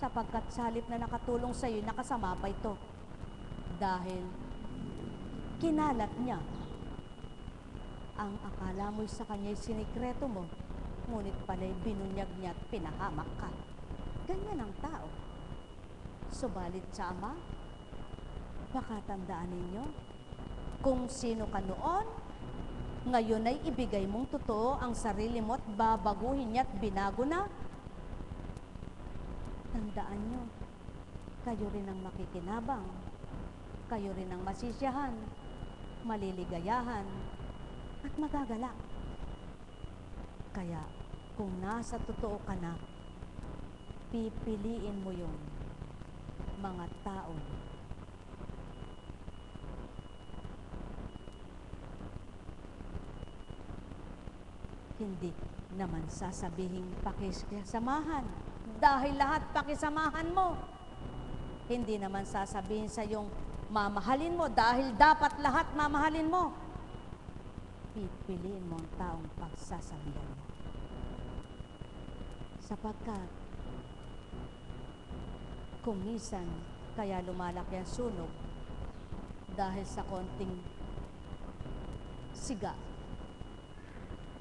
sapagkat sa halip na nakatulong sa iyo, nakasama pa ito. Dahil kinalat niya ang akala mo'y sa kanya'y sinikreto mo, ngunit pala'y binunyag niya at pinahamak ka. Ganyan ang tao. Subalit sa Ama, baka tandaan ninyo, kung sino ka noon, ngayon ay ibigay mong totoo ang sarili mo at babaguhin niya at binago na. Tandaan nyo, kayo rin ang makikinabang, kayo rin ang masisiyahan, maliligayahan, at magagalak. Kaya, kung nasa totoo ka na, pipiliin mo yung mga tao hindi naman sasabihing pakisamahan dahil lahat pakisamahan mo. Hindi naman sasabihin sa yung mamahalin mo dahil dapat lahat mamahalin mo. Pipiliin mo ang taong pagsasabihan mo. Sapagkat kung minsan kaya lumalaki ang sunog dahil sa konting siga,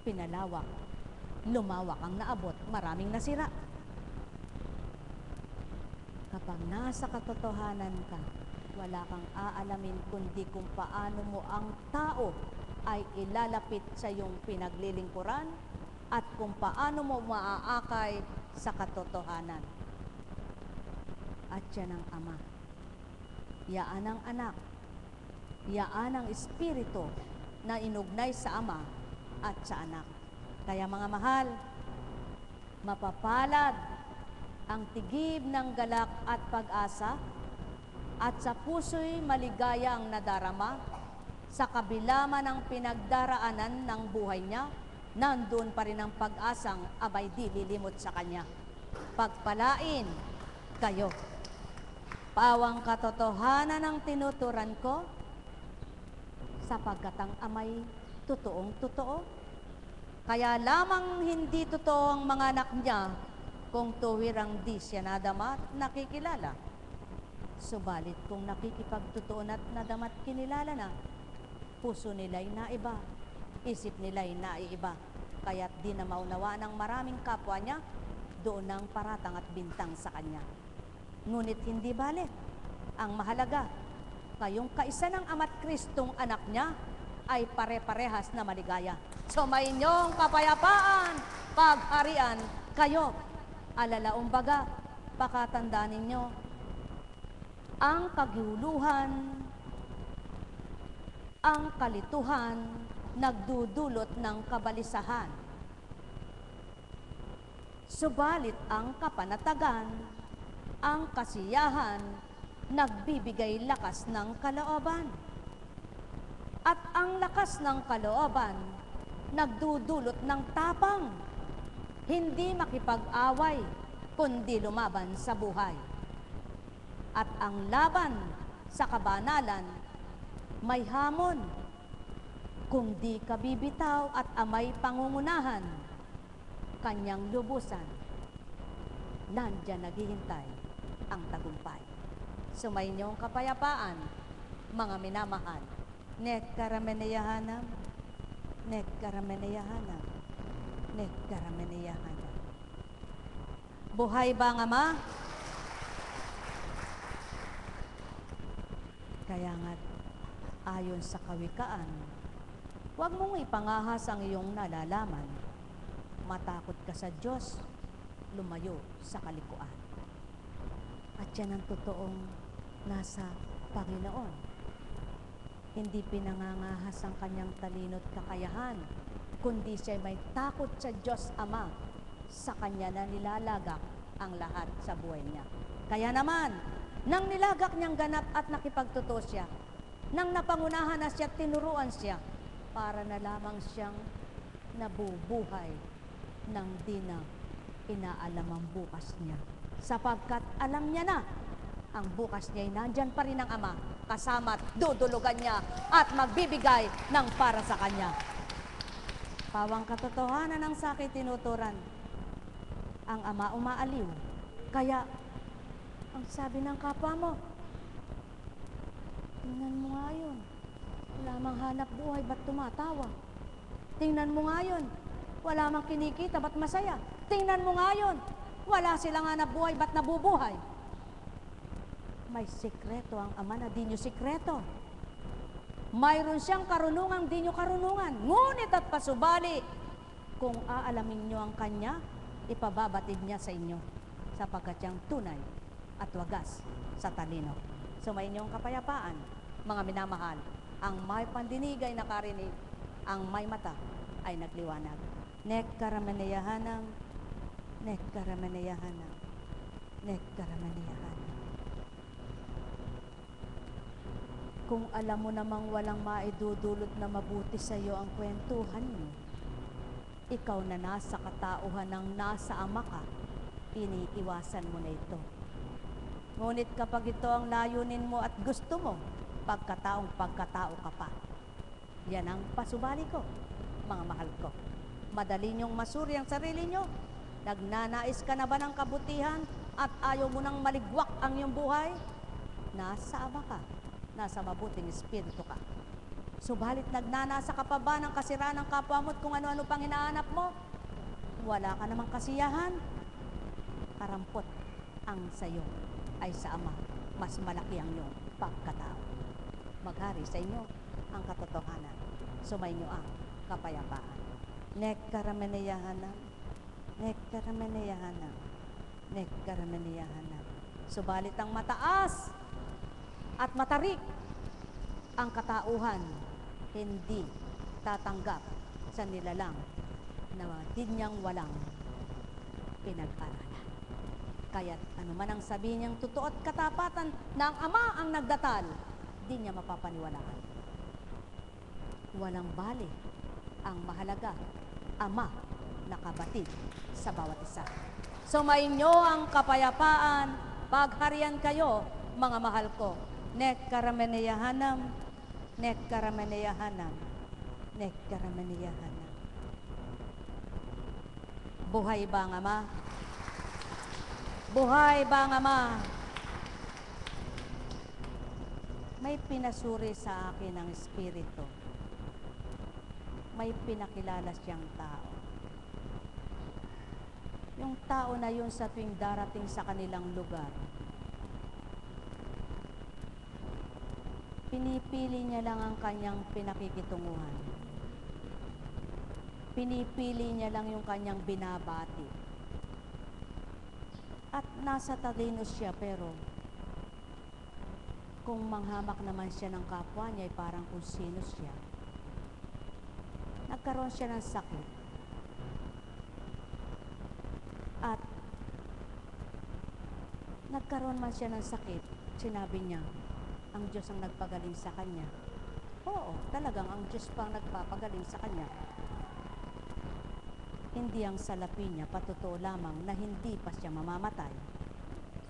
pinalawak, lumawak ang naabot, maraming nasira. Kapag nasa katotohanan ka, wala kang aalamin kundi kung paano mo ang tao ay ilalapit sa iyong pinaglilingkuran at kung paano mo maaakay sa katotohanan. At yan ang Ama. Yaan ang Anak. Yaan ang Espiritu na inugnay sa Ama at sa Anak. Kaya mga mahal, mapapalad ang tigib ng galak at pag-asa at sa puso'y maligaya ang nadarama sa kabila man ng pinagdaraanan ng buhay niya, nandun pa rin ang pag-asang abay di lilimot sa kanya. Pagpalain kayo. Pawang katotohanan ang tinuturan ko, sapagkat ang Ama'y totoong totoo. Kaya lamang hindi totoo ang mga anak niya kung tuwirang di siya nadama at nakikilala. Subalit kung nakikipagtotoo at nadama at kinilala na, puso nila'y naiba, isip nila'y naiiba, kaya't di na maunawa ng maraming kapwa niya, doon ang paratang at bintang sa kanya. Ngunit hindi bale. Ang mahalaga, kayong kaisa ng Ama't Kristong anak niya ay pare-parehas na maligaya. Sumainyong kapayapaan, pagharian kayo. Alalaumbaga, pakatandaan ninyo, ang kaguluhan, ang kalituhan, nagdudulot ng kabalisahan. Subalit ang kapanatagan, ang kasiyahan, nagbibigay lakas ng kalooban. At ang lakas ng kalooban, nagdudulot ng tapang, hindi makipag-away, kundi lumaban sa buhay. At ang laban sa kabanalan, may hamon, kung di ka bibitaw at amay pangungunahan, kanyang lubusan, nandyan naghihintay ang tagumpay. Sumainyo ang kapayapaan, mga minamahal. Nekkarameneyahanam, nekkarameneyahanam, nekkarameneyahanam. Buhay ba ang Ama? Kaya nga't ayon sa kawikaan, huwag mong ipangahas ang iyong nalalaman. Matakot ka sa Diyos, lumayo sa kalikuan. At yan ang totoong nasa Panginoon. Hindi pinangangahas ang kanyang talino't kakayahan, kundi siya may takot sa Diyos Ama, sa kanya na nilalagak ang lahat sa buhay niya. Kaya naman, nang nilagak niyang ganap at nakipagtotoo siya, nang napangunahan na siya, tinuruan siya, para na lamang siyang nabubuhay nang di na inaalam ang bukas niya. Sapagkat alam niya na, ang bukas niya ay nandyan pa rin ang Ama, kasama't dudulugan niya at magbibigay ng para sa kanya. Pawang katotohanan ang sa akin tinuturan, ang Ama umaaliw. Kaya Ang sabi ng kapwa mo, tingnan mo nga yun. Wala mang hanap buhay, ba't tumatawa? Tingnan mo nga yun. Wala mang kinikita, ba't masaya? Tingnan mo nga yun. Wala silang hanap buhay, ba't nabubuhay? May sikreto ang Ama na di nyo sikreto. Mayroon siyang karunungang di nyo karunungan. Ngunit at pasubali, kung aalamin nyo ang Kanya, ipababatid niya sa inyo, sapagkat siyang tunay at wagas sa talino. Sumayin niyo ang kapayapaan, mga minamahal. Ang may pandinig ay nakarinig, ang may mata ay nagliwanag. Nekkaramaneyahanam, nekkaramaneyahanam, nekkaramaneyahanam. Kung alam mo namang walang maidudulot na mabuti sa iyo ang kwentuhan mo, ikaw na nasa katauhan ng nasa Ama ka, iniiwasan mo na ito. Ngunit kapag ito ang layunin mo at gusto mo, pagkatao ka pa. Yan ang pasubali ko, mga mahal ko. Madali niyong masuri ang sarili niyo. Nagnanais ka na ba ng kabutihan at ayaw mo nang maligwak ang iyong buhay? Nasa Ama ka, nasa mabuting espiritu ka. Subalit nagnanasa ka pa ba ng kasiraan ng kapwa mo at kung ano-ano pang hinahanap mo? Wala ka namang kasiyahan. Karampot ang sayo ay sa Ama, mas malaki ang iyong pagkatao. Maghari sa inyo ang katotohanan. Sumayin niyo ang kapayapaan. Nekkaramaneyahanam, nekkaramaneyahanam, nekkaramaneyahanam. Subalit ang mataas at matarik ang katauhan, hindi tatanggap sa nilalang na dinyang walang pinag-aralan. Kaya't anuman ang sabihin niyang totoo at katapatan na ang Ama ang nagdatal, di niya mapapaniwalaan. Walang bali, ang mahalaga, Ama nakabatid sa bawat isa. Sumayin niyo ang kapayapaan, pagharian kayo, mga mahal ko. Nekkaramaneyahanam, nekkaramaneyahanam, nekkaramaneyahanam. Buhay ba ang Ama? Buhay ba ang Ama? May pinasuri sa akin ang Espiritu. May pinakilala siyang tao. Yung tao na yun sa tuwing darating sa kanilang lugar, pinipili niya lang ang kanyang pinakikitunguhan. Pinipili niya lang yung kanyang binabati. At nasa talino siya, pero kung manghamak naman siya ng kapwa niya, ay parang kung sino siya. Nagkaroon siya ng sakit. At nagkaroon man siya ng sakit, sinabi niya, ang Diyos ang nagpagaling sa kanya. Oo, talagang ang Diyos pa ang nagpapagaling sa kanya. Hindi ang salapi niya, patotoo lamang na hindi pa siya mamamatay.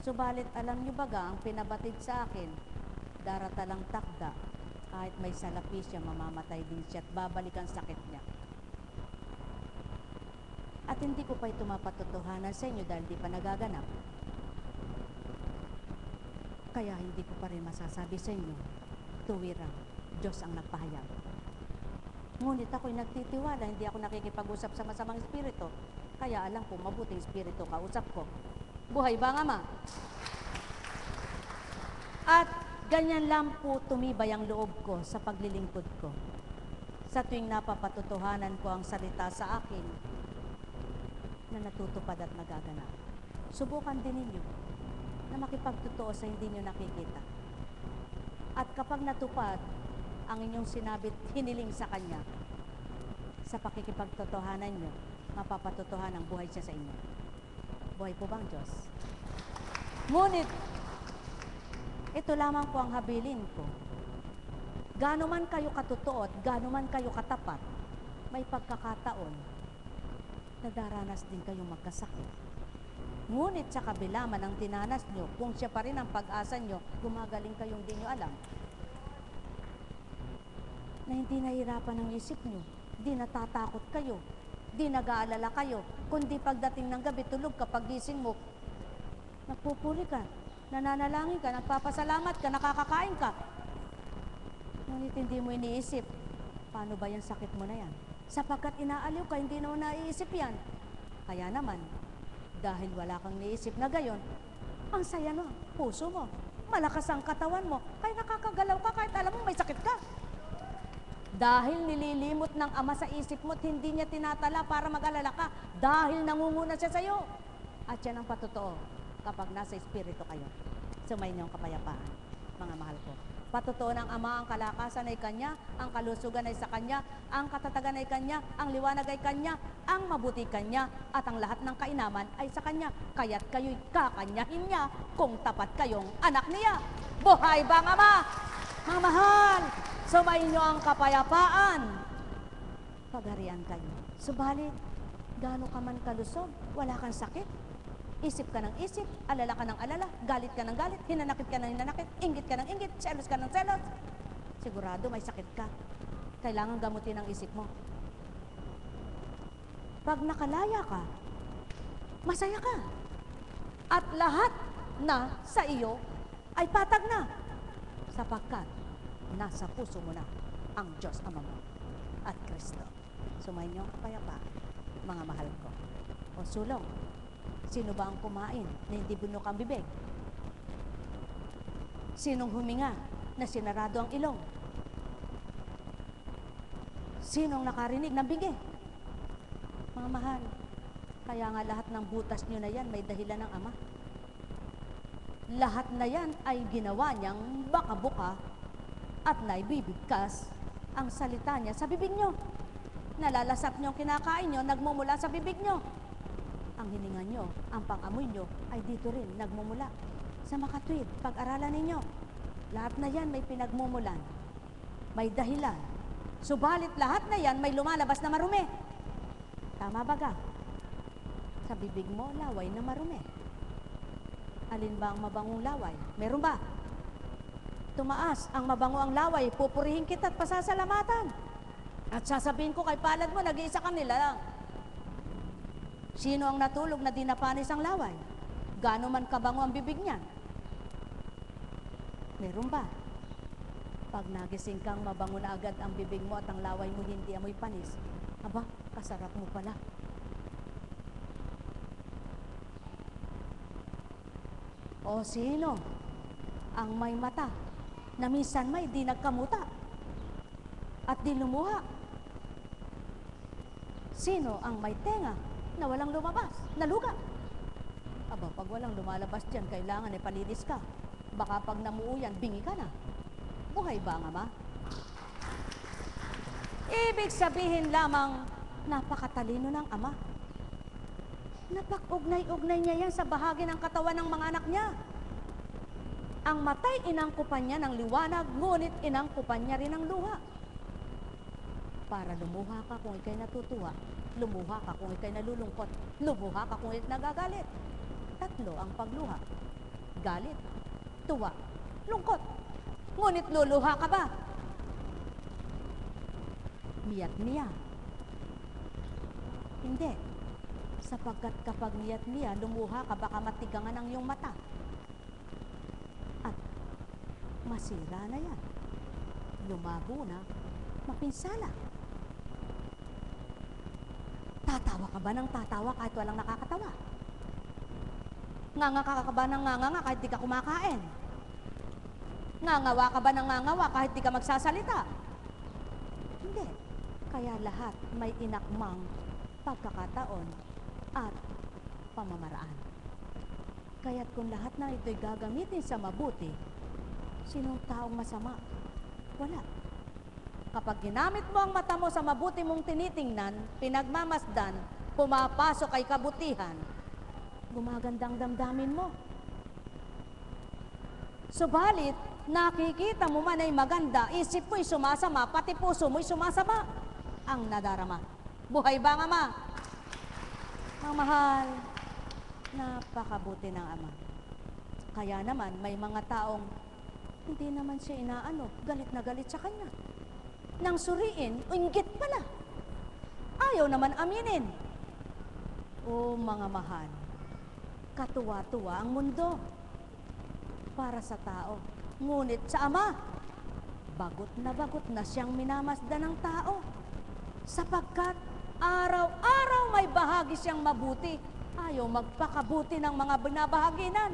Subalit alam niyo baga, ang pinabatid sa akin, daratalang takda, kahit may salapi siya, mamamatay din siya at babalik ang sakit niya. At hindi ko pa ito mapatotohanan sa inyo dahil di pa nagaganap. Kaya hindi ko pa rin masasabi sa inyo, tuwirang Diyos ang nagpahayag. Ngunit ako'y nagtitiwala, hindi ako nakikipag-usap sa masamang espiritu. Kaya alam ko, mabuting espiritu kausap ko. Buhay ba ang Ama? At ganyan lang po tumibay ang loob ko sa paglilingkod ko. Sa tuwing napapatotohanan ko ang salita sa akin, na natutupad at nagaganap. Subukan din ninyo na makipagtotoo sa hindi nyo nakikita. At kapag natupad ang inyong sinabi at hiniling sa Kanya, sa pakikipagtotohanan nyo, mapapatotohanan ang buhay siya sa inyo. Buhay po bang Diyos? Ngunit, ito lamang po ang habilin ko. Gaano man kayo katotoo at gaano man kayo katapat, may pagkakataon na daranas din kayong magkasakit. Ngunit sa kabila man ang tinanas nyo, kung siya pa rin ang pag-asa nyo, gumagaling kayong di nyo alam. Na hindi nahihirapan ang isip nyo, di natatakot kayo, di nag-aalala kayo, kundi pagdating ng gabi, tulog kapag gising mo, nagpupuli ka. nananalangin ka, nagpapasalamat ka, nakakakain ka. Ngunit hindi mo iniisip, paano ba yung sakit mo na yan? Sapagkat inaaliw ka, hindi mo naiisip yan. Kaya naman, dahil wala kang niisip na gayon, ang saya no, puso mo, malakas ang katawan mo, kaya nakakagalaw ka kahit alam mo may sakit ka. Dahil nililimot ng Ama sa isip mo at hindi niya tinatala para mag-alala ka, dahil nangunguna siya sa'yo. At yan ang patotoo kapag nasa Espiritu kayo. Sumayin niyo ang kapayapaan, mga mahal ko. Patotoo ng Ama, ang kalakasan ay Kanya, ang kalusugan ay sa Kanya, ang katatagan ay Kanya, ang liwanag ay Kanya, ang mabuti Kanya, at ang lahat ng kainaman ay sa Kanya. Kaya't kayo'y kakanyahin niya kung tapat kayong anak niya. Buhay ba ang Ama? Mga mahal, sumayin niyo ang kapayapaan. Pagharian kayo. Subalit, gaano ka man kalusog, wala kang sakit. Isip ka ng isip, alala ka ng alala, galit ka ng galit, hinanakit ka ng hinanakit, inggit ka ng inggit, selos ka ng selos. Sigurado may sakit ka. Kailangan gamutin ang isip mo. Pag nakalaya ka, masaya ka. At lahat na sa iyo ay patag na. Sapagkat nasa puso mo na ang Diyos Ama mo at Kristo. Sumayin niyo ang kapayapaan, mga mahal ko. O sulong, sino ba ang kumain na hindi bunok ang bibig? Sinong huminga na sinarado ang ilong? Sinong nakarinig ng bingi? Mga mahal, kaya nga lahat ng butas niyo na yan may dahilan ng Ama. Lahat na yan ay ginawa niyang baka-buka at naibibigkas ang salita niya sa bibig niyo. Nalalasap niyo ang kinakain niyo, nagmumula sa bibig niyo. Ang hininga niyo, ang pang-amoy niyo ay dito rin nagmumula. Sa makatwid, pag-aralan ninyo. Lahat na yan may pinagmumulan. May dahilan. Subalit lahat na yan may lumalabas na marumi. Tama ba ka? Sa bibig mo, laway na marumi. Alin ba ang mabangong laway? Meron ba? Tumaas ang mabango ang laway, pupurihin kita at pasasalamatan. At sasabihin ko kay palad mo, nag-iisa kanila lang. Sino ang natulog na di napanis ang laway? Gaano man kabango ang bibig niya? Meron ba? Pag nagising kang mabango na agad ang bibig mo at ang laway mo hindi amoy panis, aba, kasarap mo pala. O sino ang may mata na minsan may di nagkamuta at di lumuha? Sino ang may tenga na walang lumabas, naluga? Aba, pag walang lumalabas dyan, kailangan ay palinis ka. Baka pag namuuyan, bingi ka na. Buhay ba ang Ama? Ibig sabihin lamang, napakatalino ng Ama. Napak-ugnay-ugnay niya yan sa bahagi ng katawan ng mga anak niya. Ang matay, inangkupan niya ng liwanag, ngunit inangkupan niya rin ng luha. Para lumuha ka kung ikay natutuwa, lumuha ka kung ikay nalulungkot, lumuha ka kung ikay nagagalit. Tatlo ang pagluha. Galit, tuwa, lungkot. Ngunit luluha ka ba? Miyak niya. Hindi. Sapagkat kapag niyat niya, lumuha ka, baka matigangan ang iyong mata. At masira na yan. Lumabo na, mapinsala. Tatawa ka ba ng tatawa kahit walang nakakatawa? Nganga ka ba ng nganga kahit di ka kumakain? Ngangawa ka ba ng ngangawa kahit di ka magsasalita? Hindi. Kaya lahat may inakmang pagkakataon at pamamaraan. Kaya't kung lahat na ito'y gagamitin sa mabuti, sinong taong masama? Wala. Kapag ginamit mo ang mata mo sa mabuti mong tinitingnan, pinagmamasdan, pumapasok kay kabutihan, gumagandang damdamin mo. Subalit, nakikita mo man ay maganda, isip mo'y sumasama, pati puso mo'y sumasama ang nadarama. Buhay ba ang Ama? Ang mahal, napakabuti ng Ama. Kaya naman, may mga taong hindi naman siya inaano, galit na galit sa Kanya. Nang suriin, inggit pala. Ayaw naman aminin. O mga mahal, katuwa-tuwa ang mundo. para sa tao. Ngunit sa Ama, bagot na siyang minamasdan ng tao. Sapagkat araw-araw may bahagi siyang mabuti, ayaw magpakabuti ng mga binabahaginan.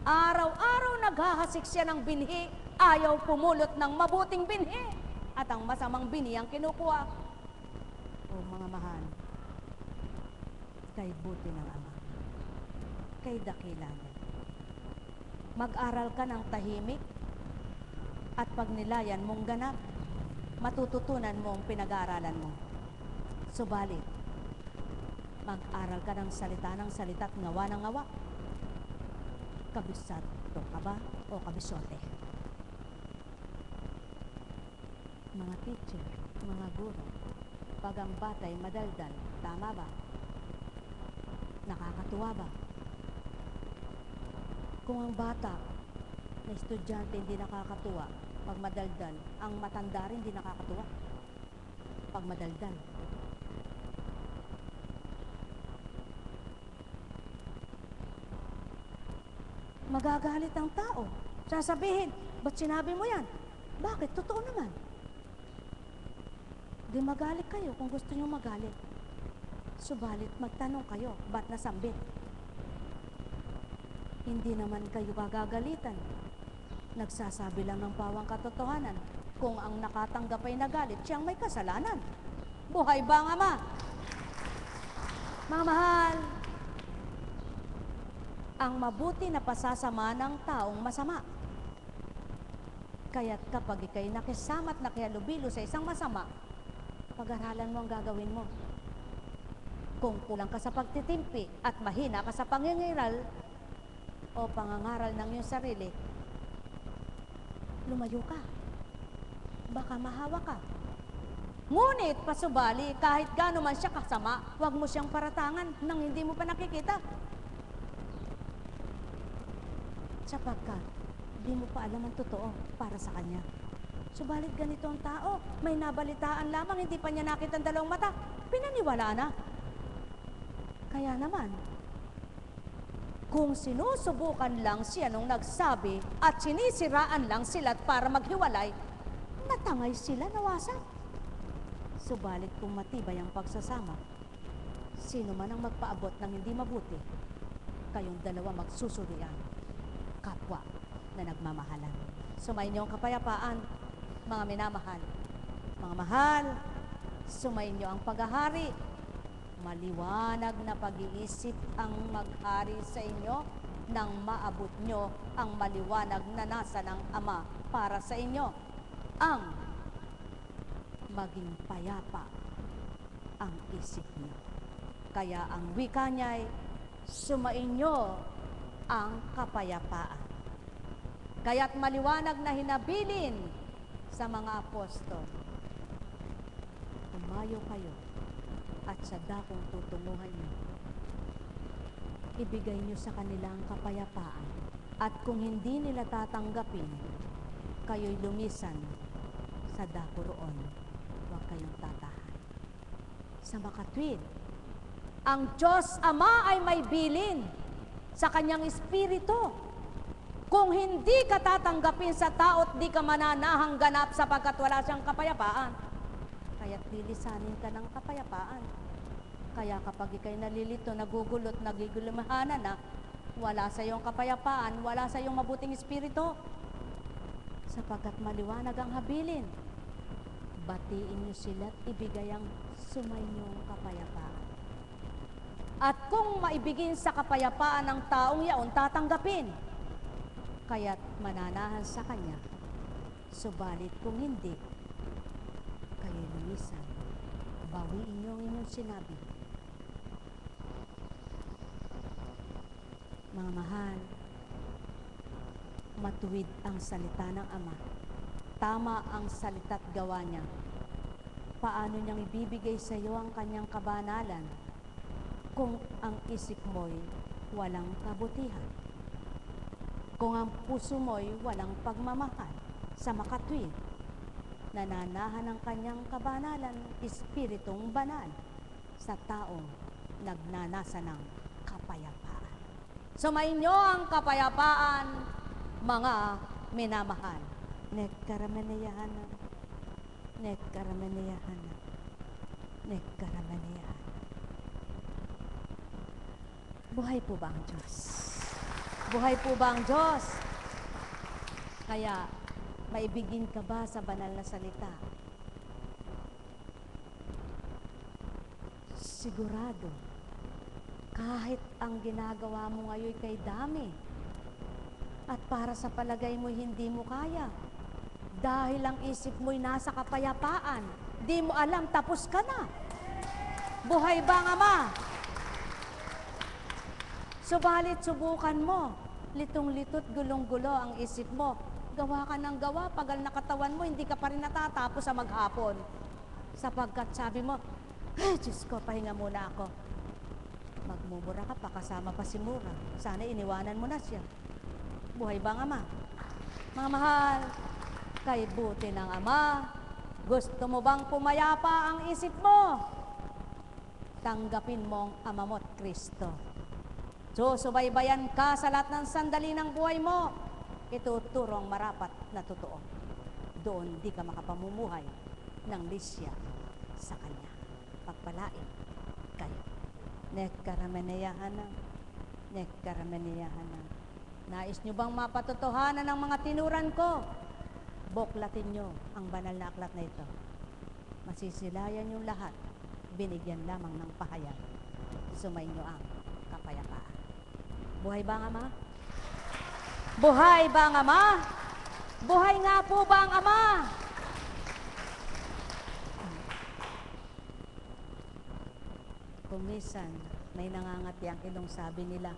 Araw-araw naghahasik siya ng binhi, ayaw pumulot ng mabuting binhi, at ang masamang binhi ang kinukuha. O mga mahal, kay buti ng Ama, kay dakila niya. Mag-aral ka ng tahimik, at pag nilayan mong ganap, matututunan mo ang pinag-aaralan mo. Subalit, mag-aral ka ng salita at ngawa ng ngawa. Kabisado ka ba o kabisote? Mga teacher, mga guro, pag ang bata'y madaldal, tama ba? Nakakatuwa ba? Kung ang bata na estudyante hindi nakakatuwa, pag madaldal, ang matanda rin hindi nakakatuwa. Pag madaldal. Magagalit ang tao. Sasabihin, ba't sinabi mo yan? Bakit? Totoo naman. Di magalit kayo kung gusto nyo magalit. Subalit, magtanong kayo, ba't nasambit? Hindi naman kayo gagagalitan. Nagsasabi lang ng pawang katotohanan. Kung ang nakatanggap ay nagalit, siyang may kasalanan. Buhay ba ang Ama? Mga mahal, ang mabuti na pasasama ng taong masama. Kaya't kapag ikay nakisama at nakihalubilo sa isang masama, pag-aralan mo ang gagawin mo. Kung kulang ka sa pagtitimpi at mahina ka sa pangingiral o pangangaral ng iyong sarili, lumayo ka. Baka mahawa ka. Ngunit pasubali, kahit gaano man siya kasama, huwag mo siyang paratangan nang hindi mo pa nakikita. Sapagkat di mo pa alam ang totoo para sa kanya. Subalit ganito ang tao, may nabalitaan lamang, hindi pa niya nakita ang dalawang mata, pinaniwala na. Kaya naman, kung sinusubukan lang siya nung nagsabi at sinisiraan lang sila para maghiwalay, natangay sila, nawasan. Subalit kung matibay ang pagsasama, sino man ang magpaabot ng hindi mabuti, kayong dalawa magsusurian. Kapwa na nagmamahalan. Sumainyo ang kapayapaan, mga minamahal. Mga mahal, sumainyo ang paghahari. Maliwanag na pag-iisip ang maghari sa inyo nang maabot nyo ang maliwanag na nasa ng Ama para sa inyo. Ang maging payapa ang isip nyo. Kaya ang wika niya'y sumainyo ang kapayapaan. Kaya't maliwanag na hinabilin sa mga apostol, umayo kayo at sa dakong tutunguhan niyo, ibigay niyo sa kanilang kapayapaan. At kung hindi nila tatanggapin, kayo'y lumisan sa dako roon. Huwag kayong tatahan. Sa makatwid, ang Diyos Ama ay may bilin sa kanyang espiritu. Kung hindi ka tatanggapin sa tao at di ka mananahang ganap sapagkat wala siyang kapayapaan, kaya't lilisanin ka ng kapayapaan. Kaya kapag ikay nalilito, nagugulot, nagigulumahanan na, wala sa iyong kapayapaan, wala sa iyong mabuting espiritu. Sapagkat maliwanag ang habilin, batiin niyo sila at ibigay ang sumainyo kapayapaan. At kung maibigin sa kapayapaan ng taong yaon, tatanggapin. Kaya't mananahan sa kanya. Subalit kung hindi, kayo lumisan. Bawiin niyo ang inyong sinabi. Mga mahal, matuwid ang salita ng Ama. Tama ang salita't gawa niya. Paano niyang ibibigay sa iyo ang kanyang kabanalan kung ang isip mo'y walang kabutihan? Kung ang puso mo'y walang pagmamahal sa makatwid, nananahan ang kanyang kabanalan, espiritong banal sa taong nagnanasa ng kapayapaan. Sumainyo ang kapayapaan mga minamahal. Nekkarameneyahanan, nekkarameneyahanan, nekkarameneyahanan. Buhay po ba ang Diyos? Buhay po ba ang Diyos? Kaya, maibigin ka ba sa banal na salita? Sigurado, kahit ang ginagawa mo ngayon kay dami, at para sa palagay mo hindi mo kaya, dahil ang isip mo'y nasa kapayapaan, di mo alam, tapos ka na. Buhay ba ang Ama? Subalit, subukan mo. Litong-litot, gulong-gulo ang isip mo. Gawa ka ng gawa, pagal na katawan mo, hindi ka pa rin natatapos sa maghapon. Sapagkat sabi mo, ay, Diyos ko, pahinga muna ako. Magmumura ka pa, kasama pa si Mura. Sana iniwanan mo na siya. Buhay ba ang Ama? Mga mahal, kay buti ng Ama, gusto mo bang pumayapa ang isip mo? Tanggapin mo ang Ama mo't Kristo. Susubaybayan ka sa lahat ng sandali ng buhay mo. Ituturo ang marapat na totoo. Doon di ka makapamumuhay ng lisya sa Kanya. Pagpalain kayo. Nekkarameneyahanan, nekkarameneyahanan. Nais nyo bang mapatotohanan ng mga tinuran ko? Buklatin nyo ang banal na aklat na ito. Masisilayan yung lahat. Binigyan lamang ng pahayag. Sumayin nyo ang kapayapaan. Buhay ba ang Ama? Buhay ba ang Ama? Buhay nga po ba ang Ama? Kumisan, may nangangati ang ilong, sabi nila,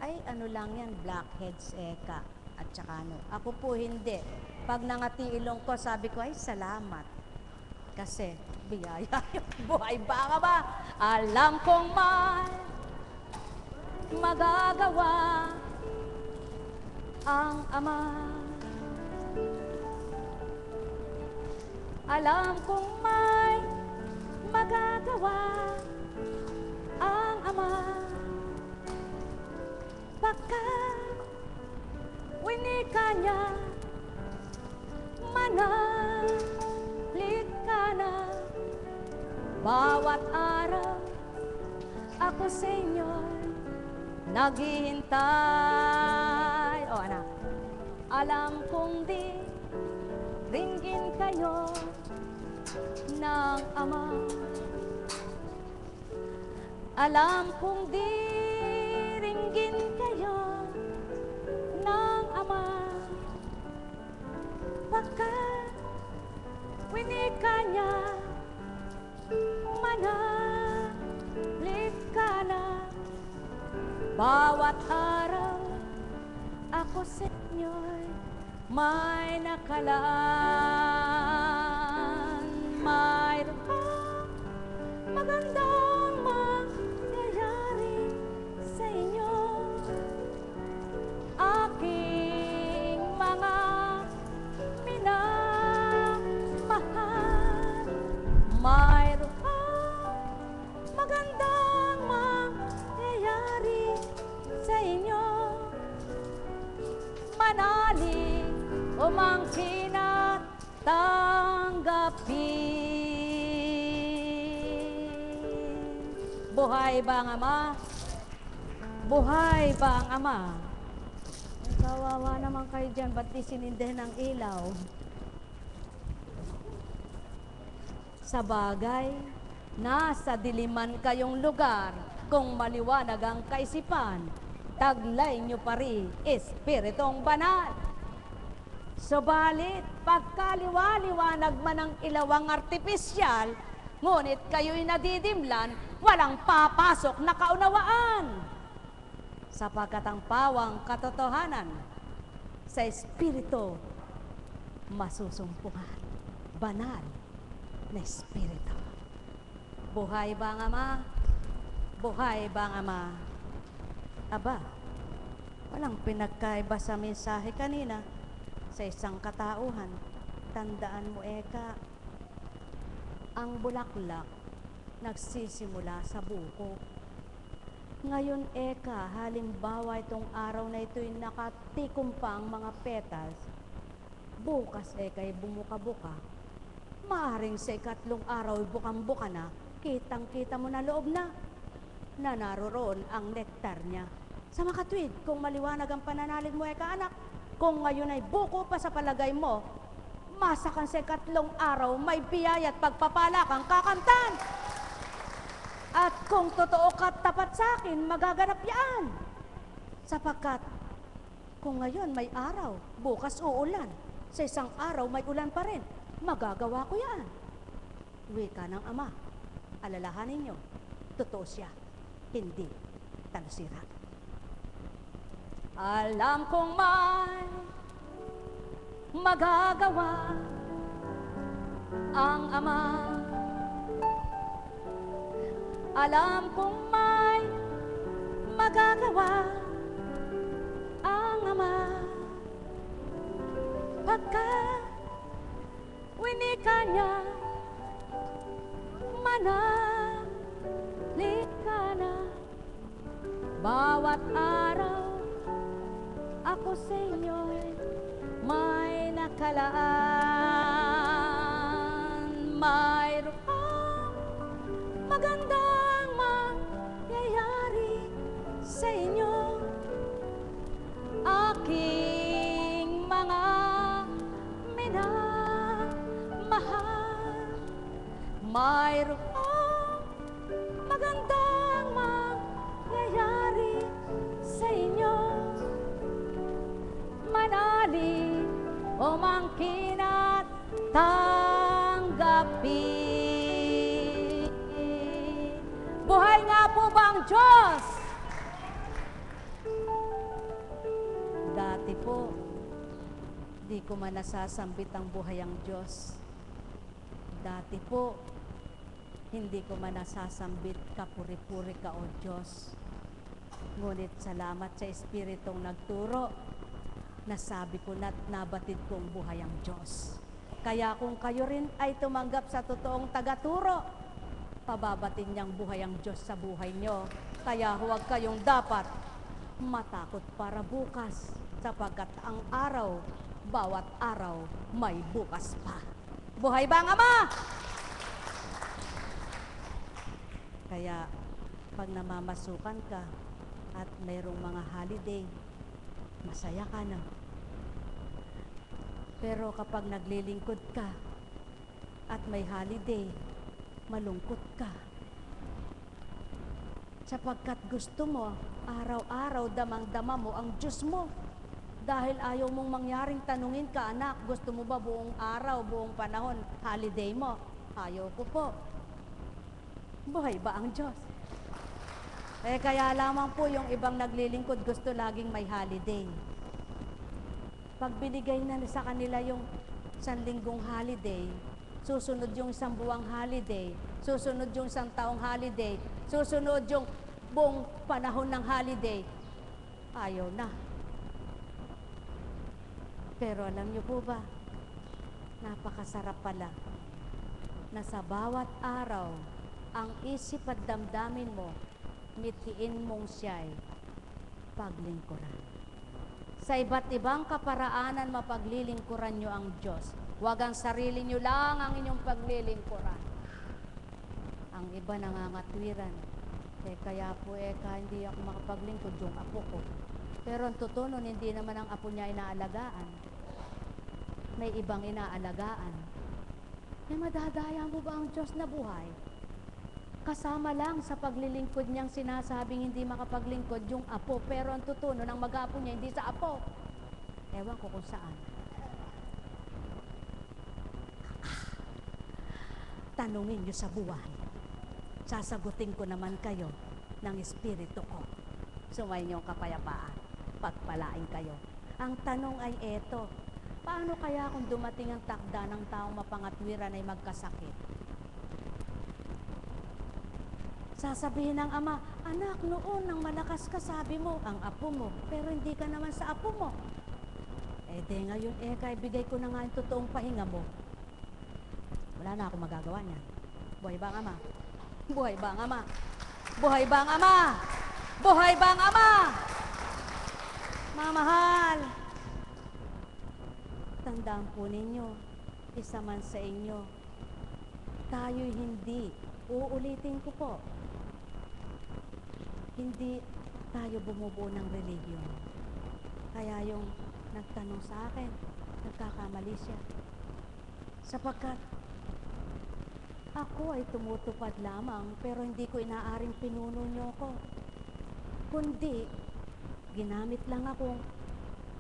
ay ano lang yan, blackheads eka, at saka ano. Ako po hindi. Pag nangati ilong ko, sabi ko, ay salamat. Kasi, biyaya yung buhay ba nga ba? Alam kong may magagawa ang Ama. Alam kong may magagawa ang Ama. Pagkat winika niya, manalig ka na. Bawat araw ako sa inyo'y naghihintay. O anak, alam kong di ringgin kayo ng Ama. Alam kong di ringgin kayo ng Ama. Pagkat winika niya, manalig ka na. Bawat araw ako sa inyo'y may nakalaan. Mayroong magandang mangyayari sa inyo. Aking mga minamahal, mayroong magandang mangyayari sa inyo. Manalig umangkin at tanggapin. Buhay ba ang Ama? Buhay ba ang Ama? Ay, kawawa naman kayo dyan, ba't di sinindihan ng ilaw? Sa bagay, nasa diliman kayong lugar, kung maliwanag ang kaisipan, taglay nyo pa rin Espiritong Banal. Subalit, pagkaliwa-liwanag man ang ilawang artipisyal, ngunit kayo'y nadidimlan, walang papasok na kaunawaan. Sapagkat ang pawang katotohanan sa Espiritu masusumpungan. Banal na Espiritu. Buhay ba ang Ama? Buhay ba ang Ama? Aba, walang pinagkaiba sa mensahe kanina sa isang katauhan. Tandaan mo, Eka, ang bulaklak nagsisimula sa buko. Ngayon, Eka, halimbawa itong araw na ito'y nakatikom pa ang mga petals. Bukas, Eka, ay bumuka-buka. Maaring sa ikatlong araw, bukang-buka na, kitang-kita mo na loob na naroon ang nektar niya. Sa makatwid, kung maliwanag ang pananalig mo, Eka, anak, kung ngayon ay buko pa sa palagay mo, masakan sa ikatlong araw, may biyaya at pagpapala kang kakamtan. At kung totoo ka tapat sa akin, magaganap yan. Sapagkat kung ngayon may araw, bukas uulan, sa isang araw may ulan pa rin, magagawa ko yan. Wika ng Ama, alalahanin niyo, totoo siya, hindi talusira. Alam kong may magagawa ang Ama. Alam kong may magagawa ang Ama. Pagka winika niya, manalik ka na. Bawat araw, ako sa inyo may nakalaan. Mayroong magandang mangyayari sa inyo, aking mga minamahal. Mayroong magandang mangyayari sa inyo, manali o mangkin at tanggapin. Buhay nga po ba ang Diyos? Dati po, di ko man nasasambit ang buhay ang Diyos. Dati po, hindi ko man nasasambit kapuri-puri ka o Diyos. Ngunit salamat sa Espiritong nagturo, nasabi ko na't nabatid kong buhay ang Diyos. Kaya kung kayo rin ay tumanggap sa totoong tagaturo, pababatin niyang buhay ang Diyos sa buhay niyo. Kaya huwag kayong dapat matakot para bukas, sapagkat ang araw, bawat araw, may bukas pa. Buhay ba ang Ama? Kaya pag namamasukan ka at mayroong mga holiday, masaya ka na. Pero kapag naglilingkod ka at may holiday, malungkot ka. Sapagkat gusto mo, araw-araw damang-dama mo ang Diyos mo. Dahil ayaw mong mangyaring tanungin ka, anak, gusto mo ba buong araw, buong panahon, holiday mo? Ayaw ko po. Buhay ba ang Diyos? Kaya lamang po yung ibang naglilingkod, gusto laging may holiday. Pag binigay na sa kanila yung 1 linggong holiday, susunod yung 1 buwang holiday, susunod yung 1 taong holiday, susunod yung buong panahon ng holiday, ayaw na. Pero alam niyo po ba, napakasarap pala na sa bawat araw, ang isip at damdamin mo, mitiin mong siya'y paglingkuran. Sa iba't ibang kaparaanan, mapaglilingkuran nyo ang Diyos. Huwag ang sarili nyo lang ang inyong paglilingkuran. Ang iba nangangatwiran. Kaya po, hindi ako makapaglingkod yung apo ko. Pero ang totoo nun, hindi naman ang apo niya inaalagaan. May ibang inaalagaan. Madadaya mo ba ang Diyos na buhay? Kasama lang sa paglilingkod niyang sinasabing hindi makapaglingkod yung apo. Pero ang totoo nun, ang mag-apo niya hindi sa apo. Ewan ko kung saan. Tanungin niyo sa buhay. Sasagutin ko naman kayo ng Espiritu ko. Sumayin niyong kapayapaan. Pagpalain kayo. Ang tanong ay eto, paano kaya kung dumating ang takda ng taong mapangatwiran ay magkasakit? Sasabihin ng ama, anak, noon nang malakas ka, sabi mo, ang apo mo, pero hindi ka naman sa apo mo. Ngayon, ibigay ko na nga yung totoong pahinga mo. Wala na akong magagawa niyan. Buhay ba ang Ama? Buhay ba ang Ama? Buhay ba ang Ama? Buhay ba ang Ama? Mga mahal, tandaan po ninyo, isa man sa inyo, tayo'y hindi, uulitin ko po, hindi tayo bumubuo ng relihiyon. Kaya yung nagtanong sa akin, nagkakamali siya. Sapagkat ako ay tumutupad lamang, pero hindi ko inaaring pinuno niyo ko. Kundi, ginamit lang akong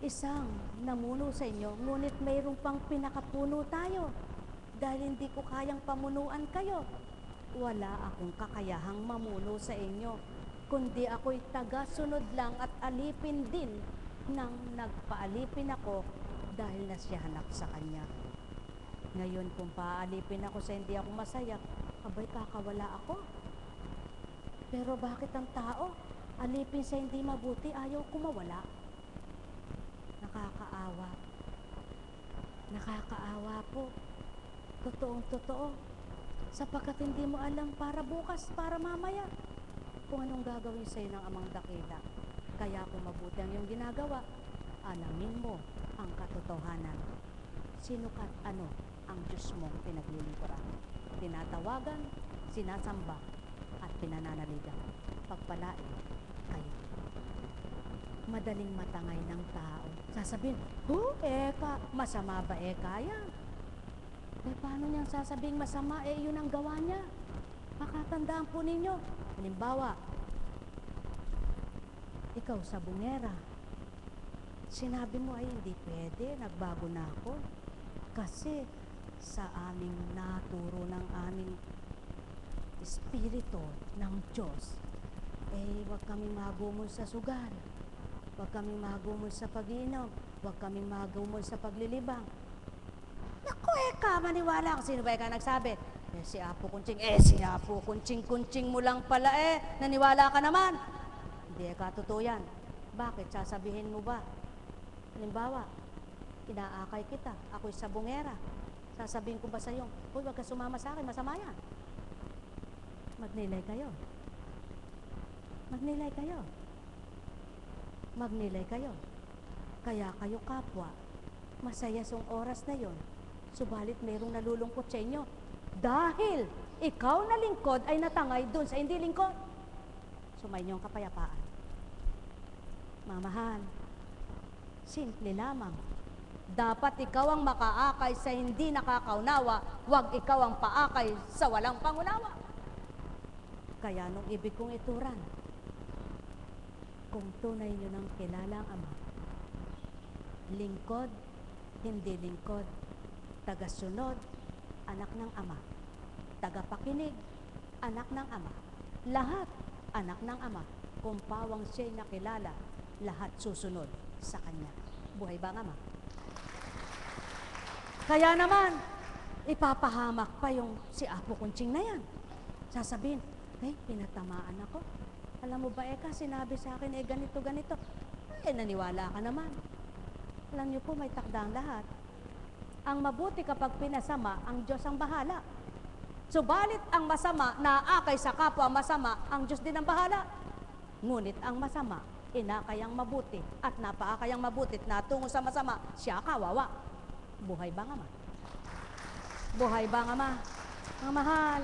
isang namuno sa inyo, ngunit mayroon pang pinakapuno tayo. Dahil hindi ko kayang pamunuan kayo. Wala akong kakayahang mamuno sa inyo, kundi ako'y taga-sunod lang at alipin din nang nagpaalipin ako dahil nasyahanap sa Kanya. Ngayon kung paalipin ako sa hindi ako masaya, abay kakawala ako. Pero bakit ang tao, alipin sa hindi mabuti, ayaw kumawala? Nakakaawa. Nakakaawa po. Totoong totoo. Sapagkat hindi mo alam para bukas, para mamaya, kung anong gagawin sa'yo ng Amang Dakila. Kaya kung mabuti ang iyong ginagawa, alamin mo ang katotohanan. Sino kat ano ang Diyos mong pinaglilingkuran. Tinatawagan, sinasamba, at pinananaligan. Pagpalain kayo. Madaling matangay ng tao. Sasabihin, eka, masama ba eka yan? Paano niyang sasabing masama? Yun ang gawa niya. Makatandaan po ninyo. Halimbawa, ikaw sa bungera. Sinabi mo ay hindi pwede, nagbago na ako. Kasi sa aming naturo ng aming espiritu ng Diyos, huwag kaming magumol sa sugal. Huwag kaming magumol sa pag-inom. Huwag kaming magumol sa paglilibang. Naku, maniwala ako. Sino ba ka nagsabi? Si Apo Kunching. Si Apo Kunching mo lang pala naniwala ka naman. Hindi totoo yan. Bakit? Sasabihin mo ba? Halimbawa, inaakay kita. Ako'y sa bungera. Sasabihin ko ba sa'yo, huwag ka sumama sa akin, masama yan. Magnilay kayo. Magnilay kayo. Magnilay kayo. Kaya kayo kapwa, masaya song oras na yon. Subalit mayroong nalulungkot sa inyo. Dahil ikaw na lingkod ay natangay dun sa hindi lingkod. Sumayin niyo ang kapayapaan. Mamahal, simple lamang. Dapat ikaw ang makaakay sa hindi nakakaunawa, wag ikaw ang paakay sa walang pangunawa. Kaya nung ibig kong ituran, kung tunay nyo nang kilala ang Ama, lingkod, hindi lingkod, tagasunod, anak ng Ama, tagapakinig, anak ng Ama, lahat anak ng Ama, kung pawang siya'y nakilala, lahat susunod sa Kanya. Buhay ba ang Ama? Kaya naman, ipapahamak pa yung si Apo Kunching na yan. Sasabihin, pinatamaan ako. Alam mo ba, sinabi sa akin, ganito. Naniwala ka naman. Alam niyo po, may takdang lahat. Ang mabuti kapag pinasama, ang Diyos ang bahala. Subalit ang masama, naakay sa kapwa masama, ang Diyos din ang bahala. Ngunit ang masama, inakay ang mabuti, at napaakay ang mabuti, at natungo sa masama, siya kawawa. Buhay ba ang Ama? Buhay ba ang Ama? Ang mahal.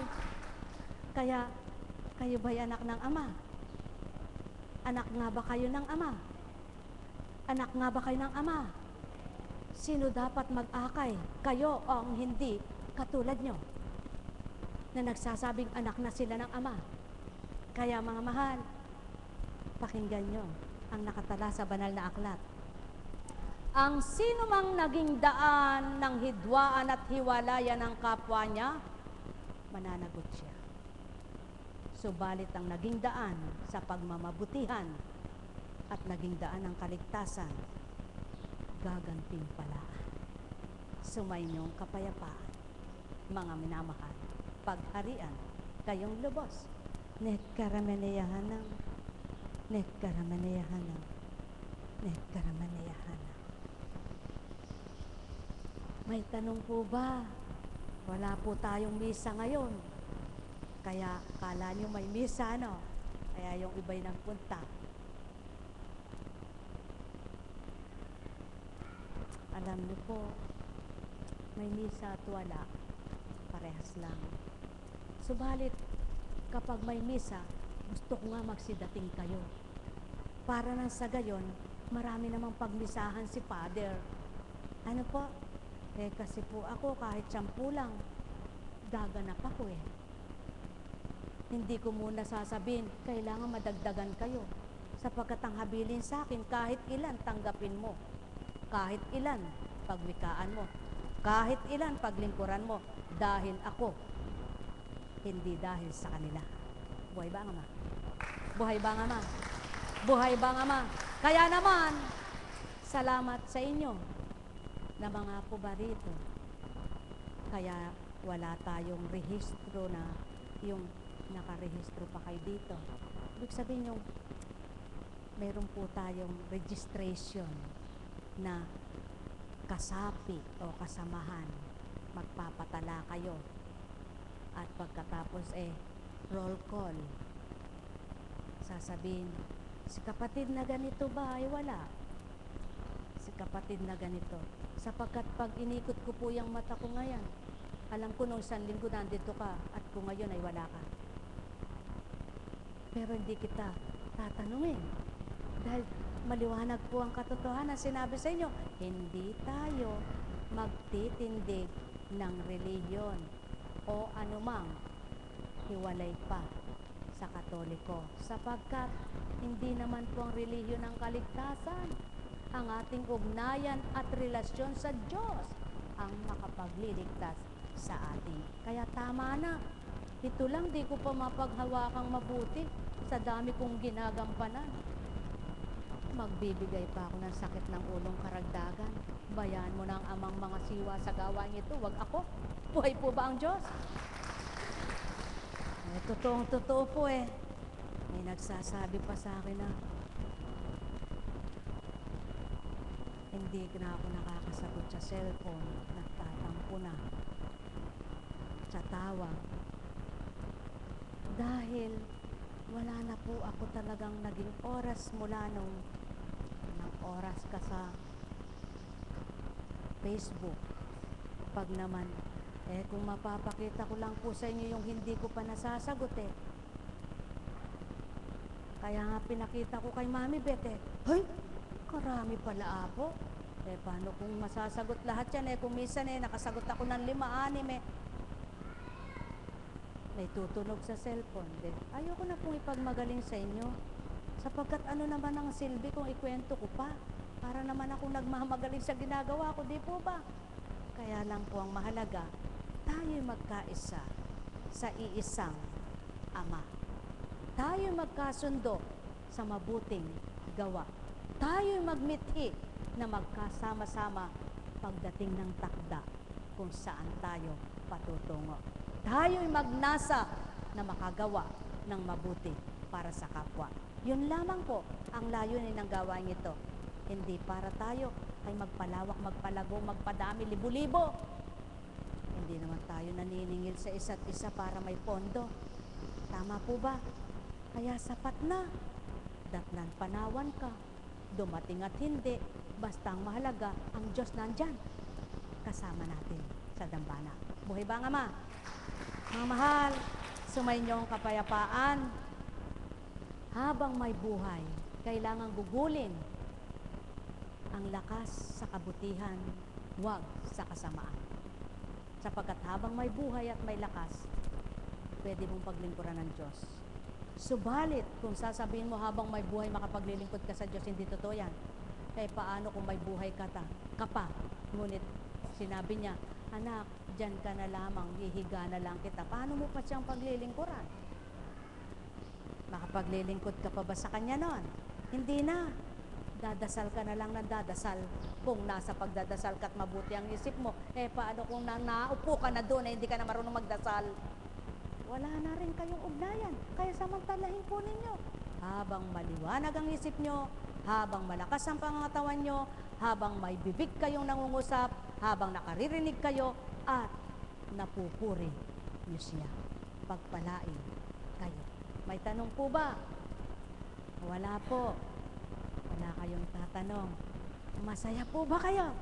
Kaya, kayo ba'y anak ng Ama? Anak nga ba kayo ng Ama? Anak nga ba kayo ng Ama? Sino dapat mag-akay? Kayo o ang hindi katulad nyo na nagsasabing anak na sila ng Ama? Kaya mga mahal, pakinggan nyo ang nakatala sa banal na aklat. Ang sino mang naging daan ng hidwaan at hiwalayan ng kapwa niya, mananagot siya. Subalit ang naging daan sa pagmamabutihan at naging daan ng kaligtasan, gagantimpalaan. Sumayinyong kapayapaan, mga minamahal, pagharian, kayong lubos. Netkarameneyahanam, netkarameneyahanam, netkarameneyahanam. May tanong po ba? Wala po tayong misa ngayon. Kaya kala nyo may misa, no? Kaya yung iba'y nagpunta. Alam niyo po, may misa at wala, parehas lang. Subalit, kapag may misa, gusto ko nga magsidating kayo. Para nang sa gayon, marami namang pagmisahan si Father. Ano po? Kasi po ako kahit 10 lang, gaganap ako eh. Hindi ko muna sasabihin, kailangan madagdagan kayo. Sapagkat ang habilin sa akin, kahit ilan tanggapin mo. Kahit ilan pagwikaan mo. Kahit ilan paglingkuran mo. Dahil ako, hindi dahil sa kanila. Buhay ba ang Ama? Buhay ba ang Ama? Buhay ba ang Ama? Kaya naman, salamat sa inyo na mga pubarito. Kaya wala tayong rehistro na yung nakarehistro pa kayo dito. Ibig sabihin yung mayroon po tayong registration na kasapi o kasamahan. Magpapatala kayo. At pagkatapos roll call. Sasabihin, si kapatid na ganito ba ay wala? Si kapatid na ganito. Sapagkat pag inikot ko po yung mata ko ngayon, alam ko nung 1 linggo nandito ka at kung ngayon ay wala ka. Pero hindi kita tatanungin. Dahil maliwanag po ang katotohanan. Sinabi sa inyo, hindi tayo magtitindig ng reliyon o anumang hiwalay pa sa Katoliko. Sapagkat hindi naman po ang reliyon ng kaligtasan. Ang ating ugnayan at relasyon sa Diyos ang makapagliligtas sa atin. Kaya tama na. Ito lang, di ko pa mapaghawakang mabuti sa dami kong ginagampanan. Magbibigay pa ako ng sakit ng ulong karagdagan. Bayan mo ng amang mga siwa sa gawain ito, wag ako. Buhay po ba ang Diyos? Totoong-totoo po May nagsasabi pa sa akin na hindi na ako nakakasagot sa cellphone, nagtatampo na sa tawag. Dahil wala na po ako talagang naging oras mula nung oras ka sa Facebook. Pag naman, kung mapapakita ko lang po sa inyo yung hindi ko pa nasasagot Kaya nga pinakita ko kay Mami Beth Hay, karami pala apo. Paano kung masasagot lahat yan kung minsan nakasagot ako ng 5, 6 may tutunog sa cellphone. Ayoko na pong ipagmagaling sa inyo. Sapagkat ano naman ang silbi kung ikwento ko pa? Para naman akong nagmamagaling sa ginagawa ko, di po ba? Kaya lang po ang mahalaga, tayo magkaisa sa iisang Ama. Tayo magkasundo sa mabuting gawa. Tayo magmithi na magkasama-sama pagdating ng takda kung saan tayo patutungo. Tayo'y magnasa na makagawa ng mabuti para sa kapwa. Yun lamang po ang layunin ng gawain ito. Hindi para tayo ay magpalawak, magpalago, magpadami, libo-libo. Hindi naman tayo naniningil sa isa't isa para may pondo. Tama po ba? Kaya sapat na. Datnan panawan ka. Dumating at hindi. Basta ang mahalaga, ang Diyos nandyan. Kasama natin sa dambana. Buhay ba ang Ama? Mga mahal, sumainyo ang kapayapaan. Habang may buhay, kailangan gugulin ang lakas sa kabutihan, huwag sa kasamaan. Sapagkat habang may buhay at may lakas, pwede mong paglingkuran ng Diyos. Subalit, kung sasabihin mo habang may buhay makapaglilingkod ka sa Diyos, hindi totoo yan. Paano kung may buhay ka pa? Ngunit sinabi niya, anak, dyan ka na lamang, hihiga na lang kita. Paano mo pa siyang paglilingkuran? Makapaglilingkod ka pa ba sa kanya noon? Hindi na. Dadasal ka na lang ng dadasal. Kung nasa pagdadasal ka at mabuti ang isip mo, paano kung naupo ka na doon hindi ka na marunong magdasal? Wala na rin kayong ugnayan. Kaya samantalahin po ninyo. Habang maliwanag ang isip nyo, habang malakas ang pangangatawan nyo, habang may bibig kayong nangungusap, habang nakaririnig kayo, at napupuri nyo siya. Pagpalain kayo. May tanong po ba? Wala po. Wala kayong tatanong. Masaya po ba kayo?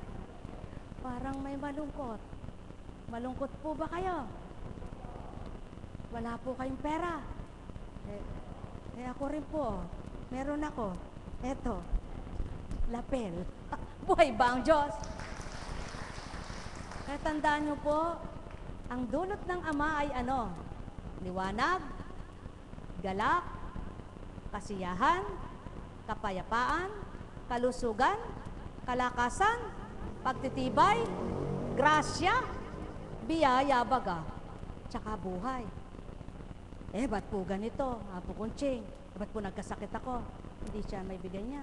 Parang may malungkot. Malungkot po ba kayo? Wala po kayong pera. Ako rin po. Meron ako. Eto. Lapel. Buhay ba ang Diyos? Kaya tandaan nyo po, ang dulot ng Ama ay ano? Liwanag, galak, kasiyahan, kapayapaan, kalusugan, kalakasan, pagtitibay, grasya, biyaya baga, tsaka buhay. Ba't po ganito? Apo Kunching, ba't po nagkasakit ako? Hindi siya may bigay niya.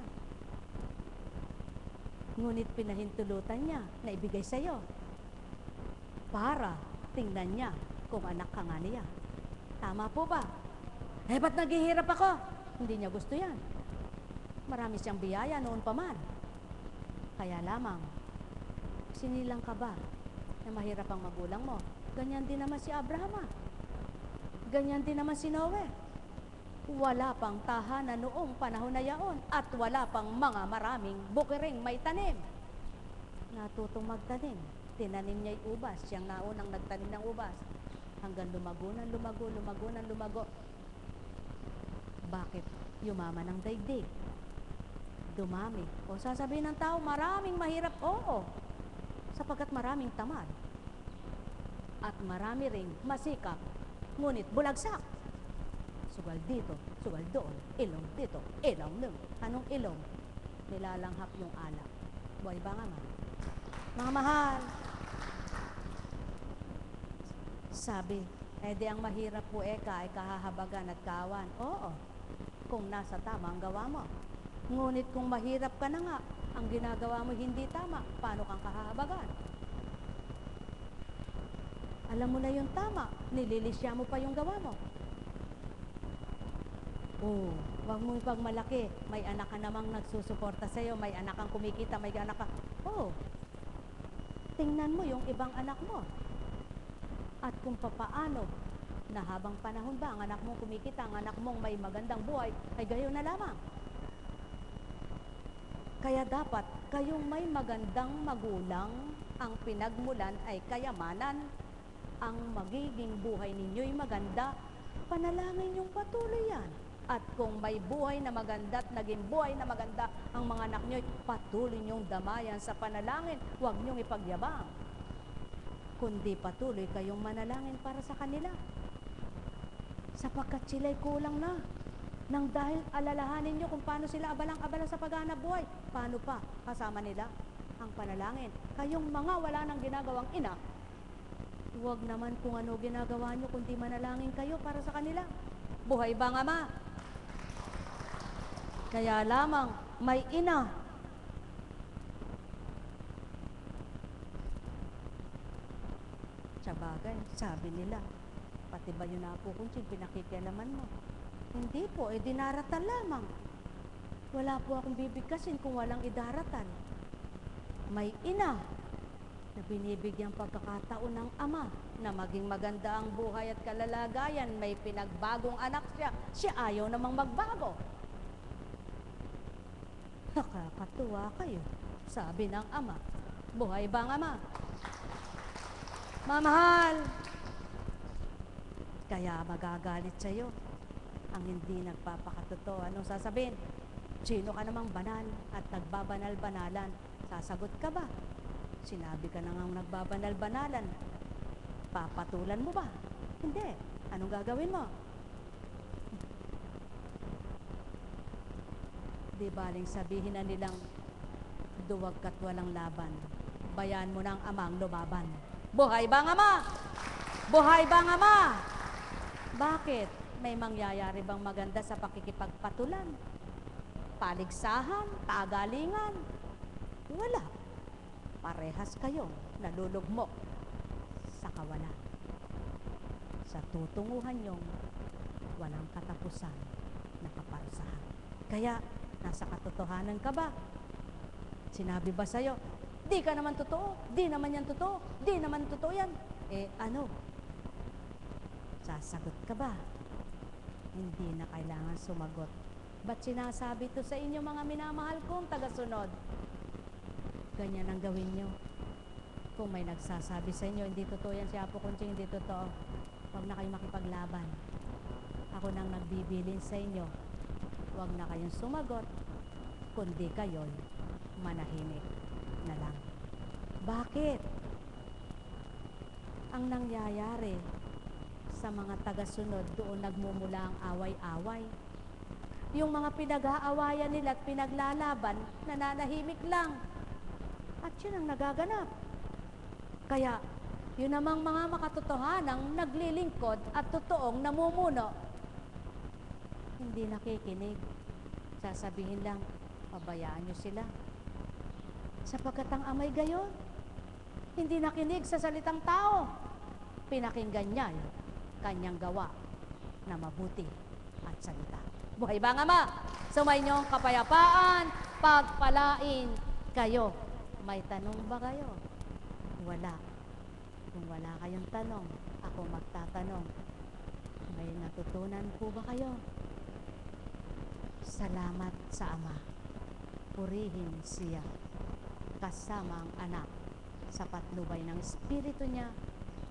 Ngunit pinahintulutan niya na ibigay sa iyo para tingnan niya kung anak ka nga niya. Tama po ba? Ba't naghihirap ako? Hindi niya gusto yan. Marami siyang biyaya noon pa man. Kaya lamang, sinilang ka ba na mahirap ang magulang mo? Ganyan din naman si Abraham. Ganyan din naman si Noe. Wala pang tahanan noong panahon na yaon at wala pang mga maraming bukiring may tanim. Natutong magtanim. Tinanim niya yung ubas. Siyang naunang nagtanim ng ubas. Hanggang lumago. Bakit? Yumaman ang daigdig. Dumami. O sasabihin ng tao, maraming mahirap. Oo. Sapagkat maraming tamad. At marami ring masikap. Ngunit bulagsak. Sugal dito, sugal doon, ilong dito, ilong doon. Anong ilong? Nilalanghap yung alak. Buhay ba nga man? Mga mahal, sabi, di ang mahirap po ay kahahabagan at kawan. Oo, kung nasa tama ang gawa mo. Ngunit kung mahirap ka na nga, ang ginagawa mo hindi tama, paano kang kahahabagan? Alam mo na yung tama, nililisya mo pa yung gawa mo. Huwag mo ipagmalaki. May anak ka namang nagsusuporta sa'yo, may anak kang kumikita, may anak ka. Tingnan mo yung ibang anak mo. At kung papaano, na habang panahon ba, ang anak mong kumikita, ang anak mong may magandang buhay, ay gayon na lamang. Kaya dapat, kayong may magandang magulang, ang pinagmulan ay kayamanan, ang magiging buhay ninyo'y maganda, panalangin yung patuloy yan. At kung may buhay na maganda at naging buhay na maganda ang mga anak nyo'y patuloy nyong damayan sa panalangin, huwag nyong ipagyabang. Kundi patuloy kayong manalangin para sa kanila. Sapagkat sila'y kulang na. Nang dahil alalahanin nyo kung paano sila abalang-abala sa paghanap buhay, paano pa kasama nila ang panalangin? Kayong mga wala nang ginagawang ina, huwag naman kung ano ginagawa nyo, kundi manalangin kayo para sa kanila. Buhay ba nga ma? Kaya lamang may ina. Sabagay, sabi nila, pati ba yun na po kung pinakikialaman mo? Hindi po, dinaratan lamang. Wala po akong bibigkasin kung walang idaratan. May ina na binibigyang pagkakataon ng ama na maging maganda ang buhay at kalalagayan, may pinagbagong anak siya, siya ayaw namang magbago. Nakakatuwa kayo, sabi ng ama. Buhay ba ang ama? Mamahal, kaya magagalit sa'yo ang hindi nagpapakatotoo. Anong sasabihin? Sino ka namang banal at nagbabanal-banalan? Sasagot ka ba? Sinabi ka na ngang nagbabanal-banalan, papatulan mo ba? Hindi. Anong gagawin mo? Di baling sabihin na nilang duwag ka't walang laban. Bayan mo ng amang lumaban. Buhay ba ang ama? Buhay ba ang ama? Bakit? May mangyayari bang maganda sa pakikipagpatulan? Paligsahan? Pagalingan? Wala. Parehas kayong nalulugmok sa kawalan. Sa tutunguhan nyong walang katapusan na kaparusahan. Kaya, nasa katotohanan ka ba? Sinabi ba sa'yo, di ka naman totoo, di naman yan totoo, di naman totoo yan. Ano? Sasagot ka ba? Hindi na kailangan sumagot. Ba't sinasabi to sa inyo mga minamahal kong tagasunod? Ganyan ang gawin nyo. Kung may nagsasabi sa inyo, hindi totoo yan si Apo Kunching, hindi totoo. Huwag na kayong makipaglaban. Ako nang nagbibilin sa inyo. Huwag na kayong sumagot, kundi kayo'y manahimik na lang. Bakit? Ang nangyayari sa mga tagasunod, doon nagmumula ang away-away. Yung mga pinag-aawayan nila at pinaglalaban, nananahimik lang. At yun ang nagaganap. Kaya, yun namang mga makatotohanang naglilingkod at totoong namumuno, hindi nakikinig. Sasabihin lang, pabayaan nyo sila. Sapagkat ang amay gayon, hindi nakinig sa salitang tao. Pinakinggan niya kanyang gawa na mabuti at salita. Buhay ba ang Ama? Sumainyo kapayapaan, pagpalain kayo. May tanong ba kayo? Wala. Kung wala kayong tanong, ako magtatanong. May natutunan po ba kayo? Salamat sa Ama. Purihin siya kasama ang anak sa patnubay ng Espiritu niya,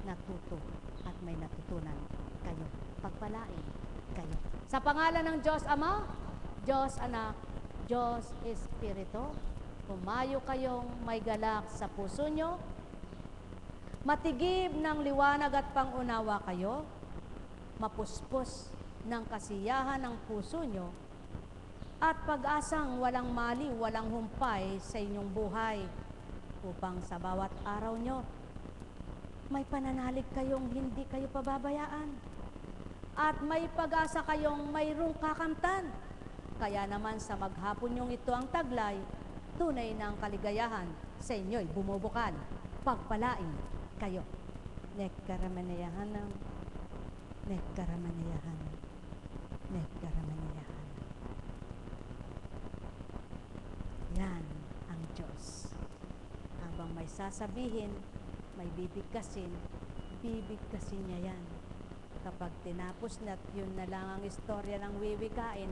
natuto at may natutunan kayo. Pagpalain kayo. Sa pangalan ng Diyos Ama, Diyos Anak, Diyos Espiritu, humayo kayong may galak sa puso nyo, matigib ng liwanag at pangunawa kayo, mapuspos ng kasiyahan ng puso nyo, at pag-asang walang mali, walang humpay sa inyong buhay, upang sa bawat araw nyo, may pananalig kayong hindi kayo pababayaan, at may pag-asa kayong mayroong kakamtan. Kaya naman sa maghapon nyong ito ang taglay, tunay ng kaligayahan sa inyo'y bumubukal. Pagpalain kayo. Nekkaramanayahanam, nekkaramanayahanam, nekkaramanayahanam. Yan ang Diyos. Habang may sasabihin, may bibigkasin niya yan. Kapag tinapos na, yun na lang ang istorya ng wiwikain,